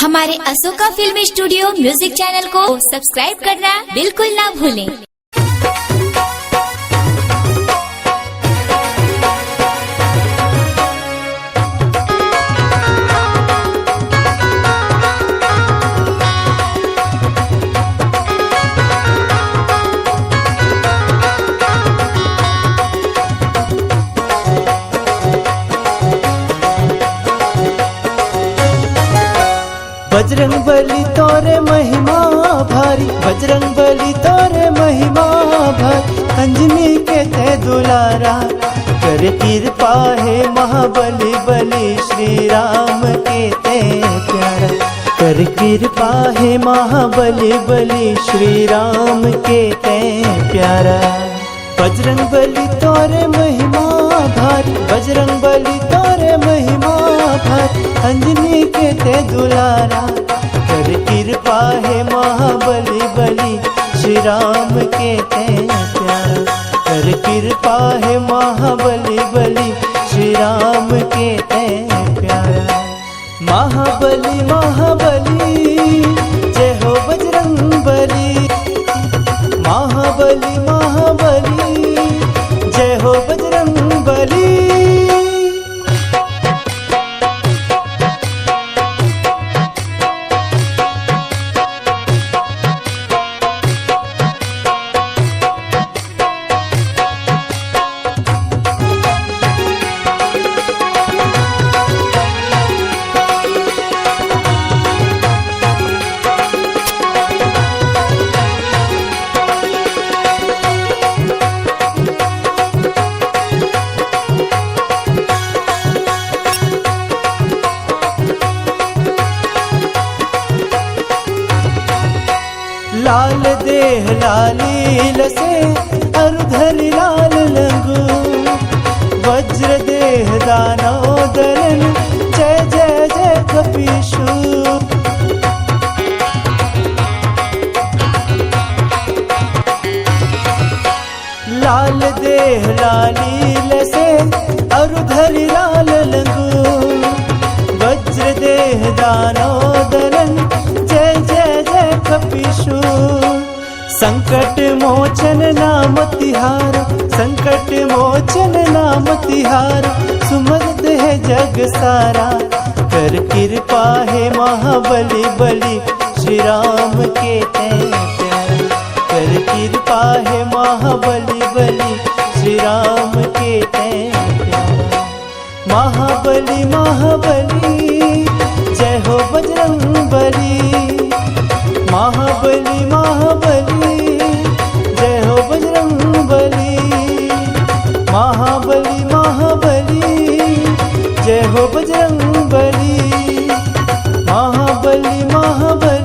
हमारे Ashoka film studio music channel को subscribe करना बिल्कुल ना भूलें। बजरंग बली तोरे महिमा भारी, बजरंग बली तोरे महिमा भारी। अंजनी के ते दुलारा कर कृपा है महाबली बली, श्री राम के ते प्यारा कर कृपा है महाबली बली, श्री राम के ते प्यारा। बजरंग बली तोरे महिमा भारी, बजरंग बली तोरे महिमा भारी। अंजनी के ते दुलारा कर कृपा है महाबली बली, श्री राम के ते प्यारा कर कृपा है महाबली बली, श्री राम के ते प्यारा। महाबली महाबली जय हो बजरंग बली, महाबली महाबली जय हो बजरंग बली। लाल देह लालील से अरुधरि लाल लंगू, वज्र देह दानोदरन जय जय जय कपीशु। लाल देह लालील से अरुधरि लाल लंगू, वज्र देह दानोदरन जय जय जय कपीशु। संकट मोचन नाम तिहारा, संकट मोचन नाम तिहारा। सुमरत है जग सारा कर कृपा है महाबली बली, श्री राम के ते प्यारा कर कृपा है महाबली बली, श्री राम के ते प्यारा। महाबली महाबली जय हो बजरंग बली, महाबली महाबली जय हो बजरंग बली, महाबली महाबली जय हो बजरंग बली, महाबली महाबली।